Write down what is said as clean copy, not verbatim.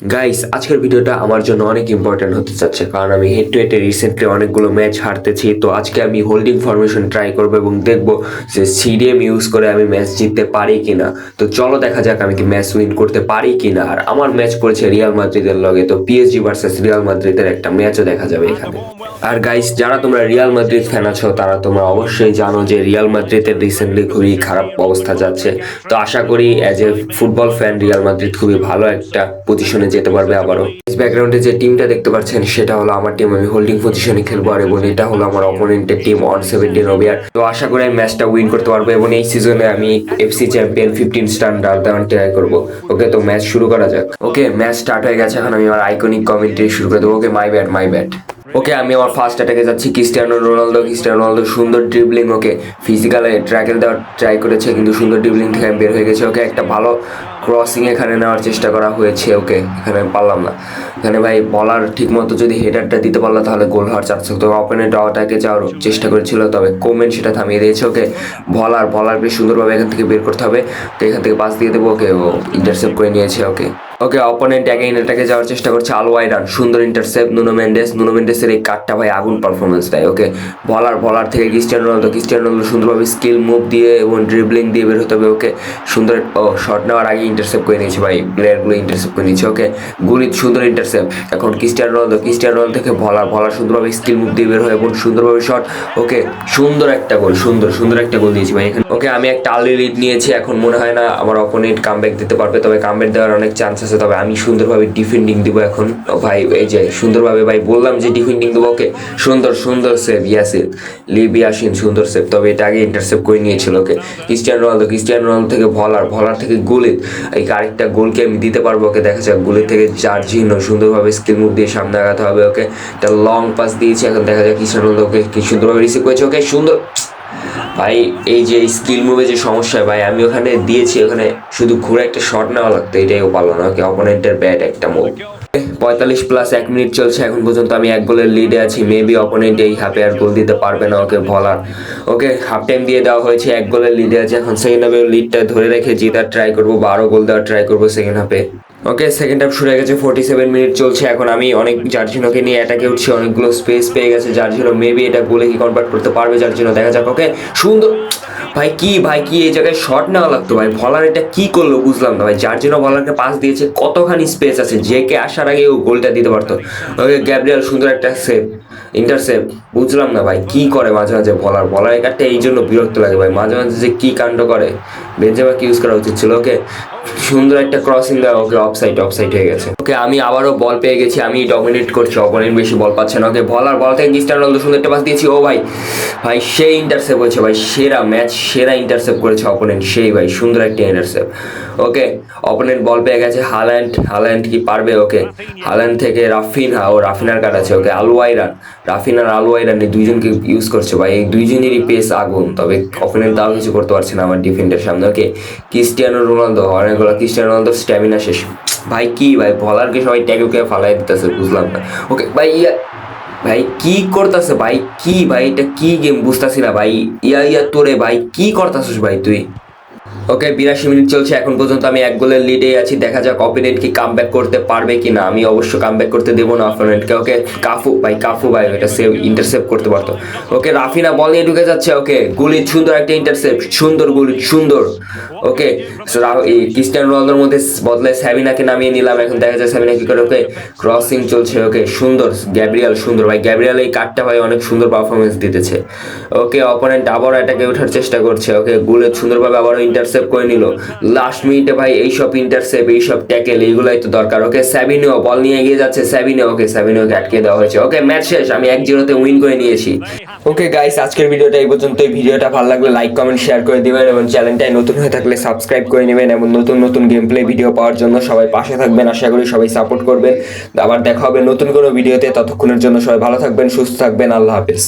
Guys, আজকের ভিডিওটা আমার জন্য অনেক ইম্পর্টেন্ট হতে যাচ্ছে, কারণ আমি হেড টু হেডে রিসেন্টলি অনেকগুলো ম্যাচ হারতেছি। তো আজকে আমি হোল্ডিং ফরমেশন ট্রাই করবো এবং দেখবো যে সিডিএম ইউজ করে আমি ম্যাচ জিততে পারি কিনা। তো চলো দেখা যাক আমি কি ম্যাচ উইন করতে পারি কিনা। আর আমার ম্যাচ পড়েছে রিয়াল মাদ্রিদের লগে, তো পিএসজি ভার্সেস রিয়াল মাদ্রিদের একটা ম্যাচও দেখা যাবে এখানে। আর গাইস, যারা তোমরা রিয়াল মাদ্রিদ ফ্যান আছো তারা তোমরা অবশ্যই জানো যে রিয়াল মাদ্রিদের রিসেন্টলি খুবই খারাপ অবস্থা যাচ্ছে। তো আশা করি as a football fan Real Madrid খুবই ভালো একটা পজিশনে যেতে পারবে আবারও। ব্যাকগ্রাউন্ডে যে টিমটা দেখতে পাচ্ছেন সেটা হলো আমার টিম। আমি হোল্ডিং পজিশনে খেলবো, আর এবং এটা হলো আমার অপোনেন্টের টিম অন 17 ওভিয়ার। তো আশা করি আমি ম্যাচটা উইন করতে পারবো এবং এই সিজনে আমি এফসি চ্যাম্পিয়ন 15 স্টার দেওয়ার ট্রাই করবো। ওকে, তো ম্যাচ শুরু করা যাক। ওকে, ম্যাচ স্টার্ট হয়ে গেছে। এখন আমি আমার আইকনিক কমেন্ট্রি শুরু করে দেবো। ওকে, মাই ব্যাড। ওকে, আমি আমার ফার্স্ট অ্যাটাকে যাচ্ছি। ক্রিস্টিয়ানো রোনালদো সুন্দর ড্রিবলিং। ওকে, ফিজিক্যালে ট্র্যাকেল দেওয়ার ট্রাই করেছে কিন্তু সুন্দর ড্রিবলিং থেকে আমি বের হয়ে গেছে। ওকে, একটা ভালো ক্রসিং এখানে নেওয়ার চেষ্টা করা হয়েছে। ওকে, এখানে আমি পারলাম না। এখানে ভাই বলার ঠিক মতো যদি হেডারটা দিতে পারলো তাহলে গোল হওয়ার চান্স থাকতো। অপোনেন্ট অ্যাটাকে যাওয়ার চেষ্টা করেছিল, তবে কোমেন সেটা থামিয়ে দিয়েছে। ওকে, বলারকে সুন্দরভাবে এখান থেকে বের করতে হবে। তো এখান থেকে পাস দিয়ে দেবো। ওকে, ও ইন্টারসেপ্ট করে নিয়েছে। ওকে, অপোনেন্ট অ্যাগেইন এটাকে যাওয়ার চেষ্টা করছে। আলওয়াইরান সুন্দর ইন্টারসেপ্ট। নুনো মেন্ডেসের এই কাটটা ভাই আগুন পারফরমেন্স দেয়। ওকে, বলার থেকে ক্রিস্টিয়ানো রোনালদো সুন্দরভাবে স্কিল মুভ দিয়ে এবং ড্রিবলিং দিয়ে বের হতে হবে। ওকে, সুন্দর শট নেওয়ার আগে ইন্টারসেপ্ট করে নিয়েছে ভাই, প্লেয়ারগুলো ইন্টারসেপ্ট করে নিয়েছে। ওকে, গুলিত সুন্দর ইন্টারসেপ্ট। এখন ক্রিস্টিয়ানো রোনালদো থেকে বলার সুন্দরভাবে স্কিল মুভ দিয়ে বের হয় এবং সুন্দরভাবে শট। ওকে, সুন্দর একটা গোল দিয়েছি ভাই এখানে। ওকে, আমি একটা আর্লি লিড নিয়েছি। এখন মনে হয় না আমার অপোনেন্ট কামব্যাক দিতে পারবে, তবে কামব্যাক দেওয়ার অনেক চান্স আছে। তবে আমি সুন্দরভাবে ডিফেন্ডিং দিব এখন ভাই। এই যে সুন্দরভাবে ভাই বললাম যে ডিফেন্ডিং দেবো। ওকে, সুন্দর সেভ লিবিয়াসিন সুন্দর সেভ, তবে এটা আগে ইন্টারসেপ্ট করে নিয়েছিল। ওকে, ক্রিস্টিয়ানো রোনালদো থেকে ভলার থেকে গুলিত এই আরেকটা গোলকে আমি দিতে পারবো। ওকে, দেখা যাক। গুলিত থেকে জার্জিনো সুন্দরভাবে স্কিল মুভ দিয়ে সামনে আগাতে হবে। ওকে, একটা লং পাস দিয়েছি। এখন দেখা যাক ক্রিস্টিয়ানো রোনালদো ওকে কি সুন্দরভাবে রিসিভ করেছে। ওকে, সুন্দর ভাই। এই যে স্কিল মুভে যে সমস্যা ভাই, আমি ওখানে দিয়েছি, ওখানে শুধু ঘুরে একটা শট নেওয়া লাগতো, এটাইও পারলো না। ওকে, অপোনেন্টের ব্যাট একটা মুভ। 45 প্লাস 1 মিনিট চলছে এখন পর্যন্ত। আমি 1 গোলের লিডে আছি। মেবি অপোনেন্ট এই হাফে আর গোল দিতে পারবে না। ওকে, ওকে, হাফ টাইম দিয়ে দেওয়া হয়েছে। 1 গোলের লিডে আছে। এখন সেকেন্ড হাফে লিডটা ধরে রেখে জেতার ট্রাই করবো, 12 গোল দেওয়ার ট্রাই করবো সেকেন্ড হাফে। ওকে, সেকেন্ড হাফ শুরু হয়ে গেছে। 47 মিনিট চলছে এখন। আমি অনেক জার্জিনোকে নিয়ে অ্যাটাকে উঠছি, অনেকগুলো স্পেস পেয়ে গেছে জার্জিনো। মেবি এটা গোলে কি কনভার্ট করতে পারবে জার্জিনো, দেখা যাক। ওকে, সুন্দর ভাই কি এই জায়গায় শট নেওয়া লাগতো ভাই। ভলার এটা কি করলো বুঝলাম না ভাই। জার্জিনো বলারকে পাস দিয়েছে, কতখানি স্পেস আছে, যে কে আসার আগে ও গোলটা দিতে পারতো। ওকে, গ্যাব্রিয়াল সুন্দর একটা সেভ, ইন্টারসেপ্ট। বুঝলাম না ভাই কি করে মাঝে মাঝে বলার এই কারটা এই জন্য বিরক্ত লাগে ভাই। মাঝে যে কি কাণ্ড করে। বেঞ্জামাকে ইউজ করা উচিত ছিল। ওকে, সুন্দর একটা ক্রসিং দেওয়া। ওকে, অফসাইড হয়ে গেছে। ওকে, আমি আবারও বল পেয়ে গেছি। আমি ডমিনেট করছি, অপোনেন্ট বেশি বল পাচ্ছে না। ওকে, বল থেকে ক্রিস্টিয়ানো রোনালদো সুন্দর একটা পাস দিয়েছি। ও ভাই সেই ইন্টারসেপ্ট হয়েছে ভাই। সেরা ইন্টারসেপ্ট করেছে অপোনেন্ট, সেই ভাই সুন্দর একটা ইন্টারসেপ্ট। ওকে, অপোনেন্ট বল পেয়ে গেছে। হাল্যান্ড কি পারবে? ওকে, হাল্যান্ড থেকে রাফিনার কাট আছে। ওকে, আলওয়াইরান এই দুইজনকে ইউজ করছে ভাই। এই দুইজনেরই পেস আগুন, তবে অপোনেন্ট তাও কিছু করতে পারছে না আমার ডিফেন্ডের সামনে। ওকে, ক্রিস্টিয়ানো রোনালদোর স্ট্যামিনা শেষ ভাই। বলারকে সবাই ট্যাগকে ফালাই দিতেছে, বুঝলাম না। ওকে ভাই কি করতেছে ভাই, এটা কি গেম বুঝতেছি না ভাই। তোরে ভাই কি করতেছিস ভাই তুই? ওকে, 82 মিনিট চলছে এখন পর্যন্ত। আমি 1 গোলের লিডে আছি, দেখা যাক অপোনেন্ট কি কামব্যাক করতে পারবে কিনা। আমি অবশ্য কামব্যাক করতে দেবো না অপোনেন্টকে। ওকে, কাফু ভাই এটা ইন্টারসেপ্ট করতে পারতো। ওকে, রাফিনা বল নিয়ে ঢুকে যাচ্ছে। ওকে, সুন্দর একটা ইন্টারসেপ্ট, সুন্দর। ওকে, ক্রিস্টিয়ানো রোনালদোর মধ্যে বদলায় সাবিনাকে নামিয়ে নিলাম। এখন দেখা যায় সাবিনা কি করে। ওকে, ক্রসিং চলছে। ওকে, সুন্দর গ্যাব্রিয়াল এই কার্ডটা ভাই অনেক সুন্দর পারফরমেন্স দিতেছে। ওকে, অপোনেন্ট আবার এটাকে ওঠার চেষ্টা করছে। ওকে, সুন্দরভাবে আবারও ইন্টারসেপ্ট করে নিল লাস্ট মিনিটে ভাই। এইসব ইন্টারসেপ্ট, এইসব ট্যাকেল, এইগুলাই তো দরকার। ওকে, সাবিনিও বল নিয়ে এগিয়ে যাচ্ছে। সাবিনিওকে আটকে দেওয়া হয়েছে। ওকে, ম্যাচ শেষ। আমি 1-0 উইন করে নিয়েছি। ওকে গাইস, আজকের ভিডিওটা এই পর্যন্ত। ভিডিওটা ভালো লাগলে লাইক কমেন্ট শেয়ার করে দিবেন এবং চ্যানেলটায় নতুন হয়ে থাকলে সাবস্ক্রাইব করে নেবেন এবং নতুন গেম প্লে ভিডিও পাওয়ার জন্য সবাই পাশে থাকবেন। আশা করি সবাই সাপোর্ট করবেন। আবার দেখা হবে নতুন কোনো ভিডিওতে। ততক্ষণের জন্য সবাই ভালো থাকবেন, সুস্থ থাকবেন। আল্লাহ হাফেজ।